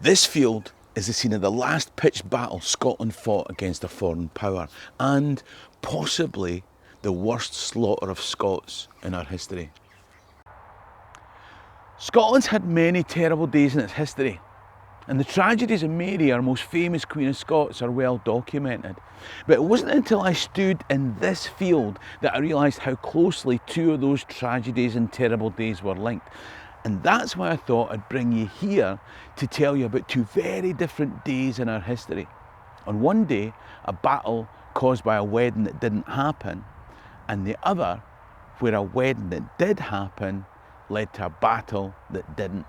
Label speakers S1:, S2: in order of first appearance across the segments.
S1: This field is the scene of the last pitched battle Scotland fought against a foreign power, and possibly the worst slaughter of Scots in our history. Scotland's had many terrible days in its history, and the tragedies of Mary, our most famous Queen of Scots, are well documented. But it wasn't until I stood in this field that I realised how closely two of those tragedies and terrible days were linked. And that's why I thought I'd bring you here to tell you about two very different days in our history. On one day, a battle caused by a wedding that didn't happen, and the other, where a wedding that did happen led to a battle that didn't.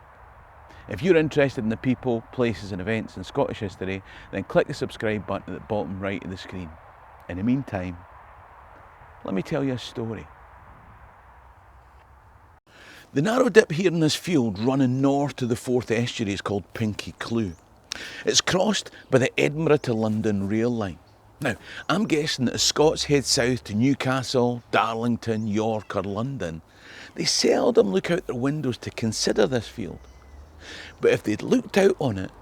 S1: If you're interested in the people, places and events in Scottish history, then click the subscribe button at the bottom right of the screen. In the meantime, let me tell you a story. The narrow dip here in this field running north to the Forth estuary is called Pinkie Cleugh. It's crossed by the Edinburgh to London rail line. Now, I'm guessing that as Scots head south to Newcastle, Darlington, York or London, they seldom look out their windows to consider this field. But if they'd looked out on it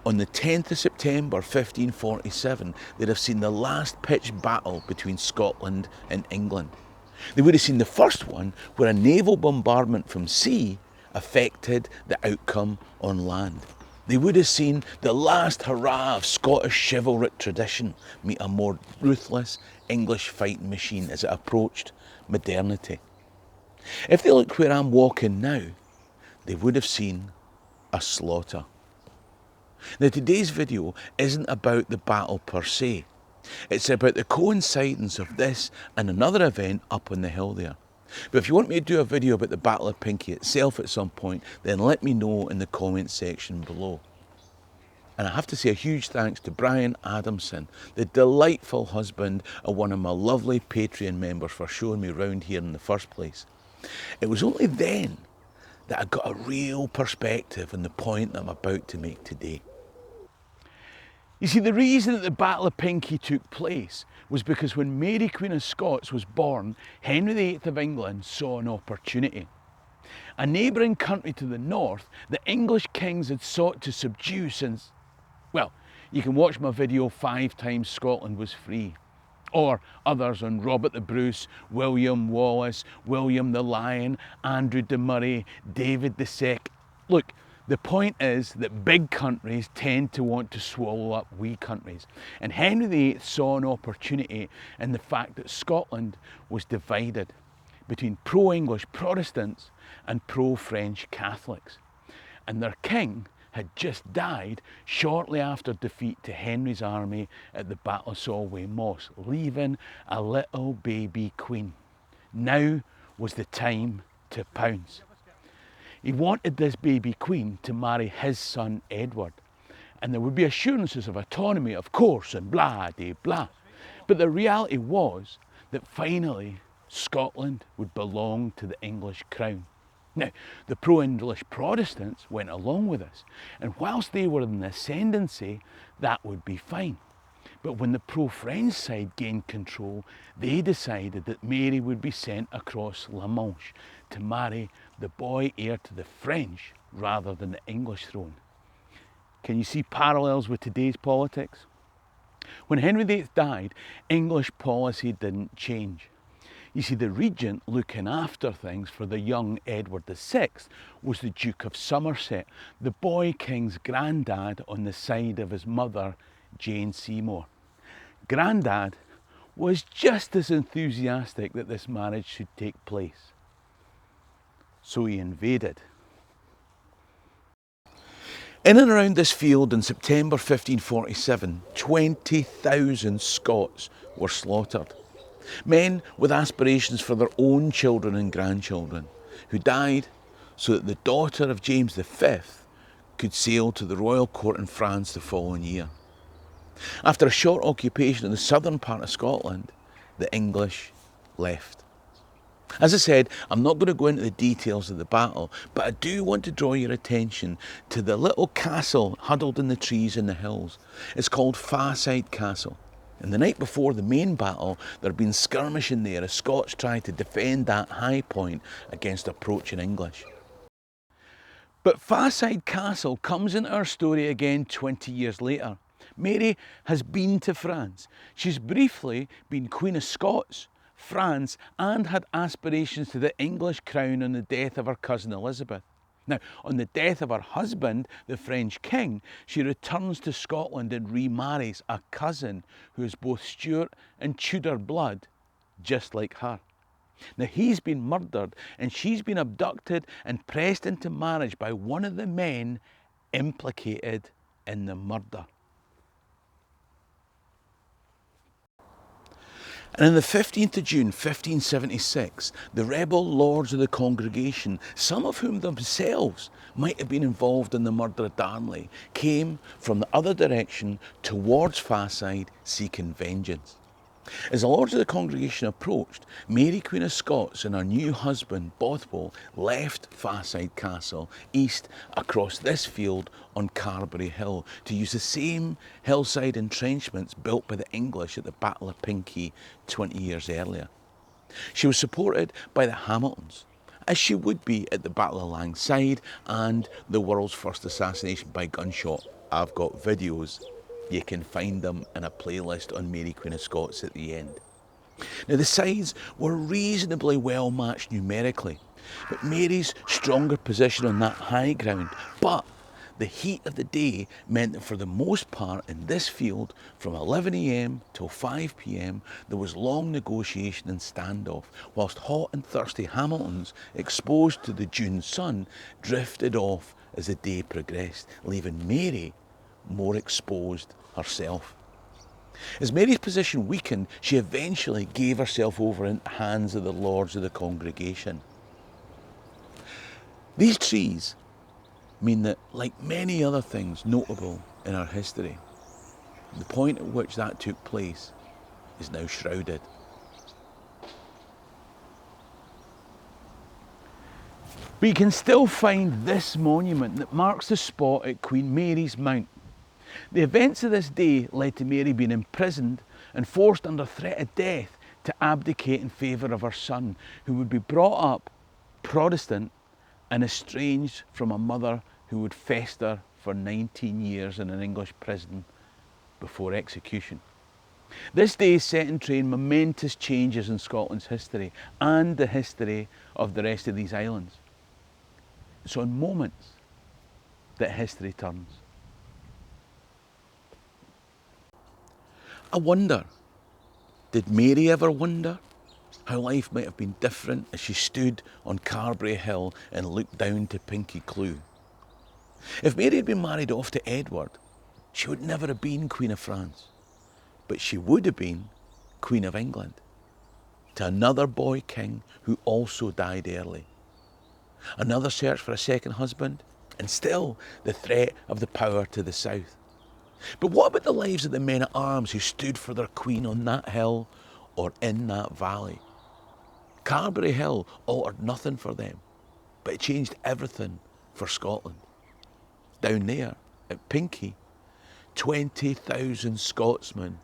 S1: on the 10th of September 1547, they'd have seen the last pitched battle between Scotland and England. They would have seen the first one where a naval bombardment from sea affected the outcome on land. They would have seen the last hurrah of Scottish chivalric tradition meet a more ruthless English fighting machine as it approached modernity. If they looked where I'm walking now, they would have seen a slaughter. Now, today's video isn't about the battle per se. It's about the coincidence of this and another event up on the hill there. But if you want me to do a video about the Battle of Pinkie itself at some point, then let me know in the comments section below. And I have to say a huge thanks to Brian Adamson, the delightful husband of one of my lovely Patreon members, for showing me round here in the first place. It was only then that I got a real perspective on the point that I'm about to make today. You see, the reason that the Battle of Pinkie took place was because when Mary Queen of Scots was born, Henry VIII of England saw an opportunity. A neighbouring country to the north, the English kings had sought to subdue since, well, you can watch my video 5 times Scotland was free. Or others on Robert the Bruce, William Wallace, William the Lion, Andrew de Murray, David the Sick. Look, the point is that big countries tend to want to swallow up wee countries. And Henry VIII saw an opportunity in the fact that Scotland was divided between pro-English Protestants and pro-French Catholics. And their king had just died shortly after defeat to Henry's army at the Battle of Solway Moss, leaving a little baby queen. Now was the time to pounce. He wanted this baby queen to marry his son Edward, and there would be assurances of autonomy, of course, and blah de blah. But the reality was that finally Scotland would belong to the English crown. Now, the pro-English Protestants went along with this, and whilst they were in the ascendancy, that would be fine. But when the pro-French side gained control, they decided that Mary would be sent across La Manche to marry the boy heir to the French rather than the English throne. Can you see parallels with today's politics? When Henry VIII died, English policy didn't change. You see, the regent looking after things for the young Edward VI was the Duke of Somerset, the boy king's granddad on the side of his mother, Jane Seymour. Grandad was just as enthusiastic that this marriage should take place. So he invaded. In and around this field in September 1547, 20,000 Scots were slaughtered. Men with aspirations for their own children and grandchildren, who died so that the daughter of James V could sail to the royal court in France the following year. After a short occupation in the southern part of Scotland, the English left. As I said, I'm not going to go into the details of the battle, but I do want to draw your attention to the little castle huddled in the trees in the hills. It's called Farside Castle. And the night before the main battle, there had been skirmishing there as Scots tried to defend that high point against approaching English. But Faside Castle comes into our story again 20 years later. Mary has been to France. She's briefly been Queen of Scots, France, and had aspirations to the English crown on the death of her cousin Elizabeth. Now, on the death of her husband, the French king, she returns to Scotland and remarries a cousin who is both Stuart and Tudor blood, just like her. Now, he's been murdered and she's been abducted and pressed into marriage by one of the men implicated in the murder. And on the 15th of June 1576, the rebel lords of the congregation, some of whom themselves might have been involved in the murder of Darnley, came from the other direction towards Faside seeking vengeance. As the lords of the congregation approached, Mary Queen of Scots and her new husband Bothwell left Faside Castle east across this field on Carberry Hill to use the same hillside entrenchments built by the English at the Battle of Pinkie 20 years earlier. She was supported by the Hamiltons, as she would be at the Battle of Langside and the world's first assassination by gunshot. I've got videos. You can find them in a playlist on Mary Queen of Scots at the end. Now, the sides were reasonably well matched numerically, but Mary's stronger position on that high ground, but the heat of the day meant that for the most part in this field, from 11 AM till 5 PM, there was long negotiation and standoff, whilst hot and thirsty Hamiltons, exposed to the June sun, drifted off as the day progressed, leaving Mary more exposed herself. As Mary's position weakened, she eventually gave herself over into the hands of the lords of the congregation. These trees mean that, like many other things notable in our history, the point at which that took place is now shrouded. But you can still find this monument that marks the spot at Queen Mary's Mount. The events of this day led to Mary being imprisoned and forced under threat of death to abdicate in favour of her son, who would be brought up Protestant and estranged from a mother who would fester for 19 years in an English prison before execution. This day set in train momentous changes in Scotland's history and the history of the rest of these islands. It's on moments that history turns. I wonder, did Mary ever wonder how life might have been different as she stood on Carberry Hill and looked down to Pinkie Cleugh? If Mary had been married off to Edward, she would never have been Queen of France, but she would have been Queen of England, to another boy king who also died early. Another search for a second husband, and still the threat of the power to the south. But what about the lives of the men-at-arms who stood for their queen on that hill or in that valley? Carberry Hill altered nothing for them, but it changed everything for Scotland. Down there, at Pinkie, 20,000 Scotsmen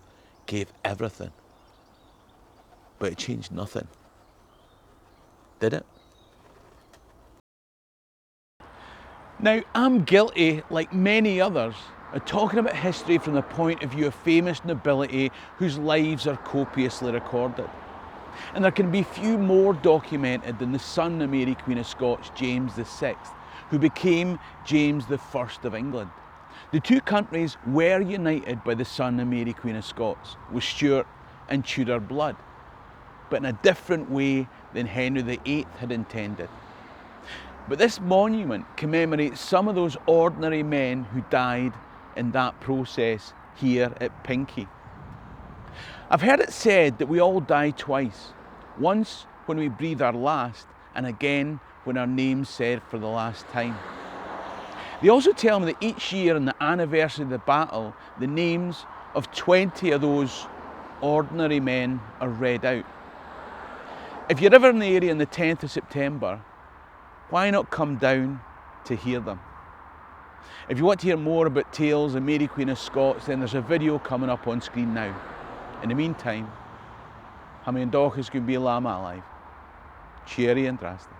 S1: gave everything, but it changed nothing. Did it? Now, I'm guilty, like many others, of talking about history from the point of view of famous nobility whose lives are copiously recorded. And there can be few more documented than the son of Mary Queen of Scots, James VI, who became James I of England. The two countries were united by the son of Mary Queen of Scots, with Stuart and Tudor blood, but in a different way than Henry VIII had intended. But this monument commemorates some of those ordinary men who died in that process here at Pinkie. I've heard it said that we all die twice, once when we breathe our last, and again when our name's said for the last time. They also tell me that each year on the anniversary of the battle, the names of 20 of those ordinary men are read out. If you're ever in the area on the 10th of September, why not come down to hear them? If you want to hear more about tales of Mary Queen of Scots, then there's a video coming up on screen now. In the meantime, ha' mi an dóchas go bia láma alive. Cheery and drastic.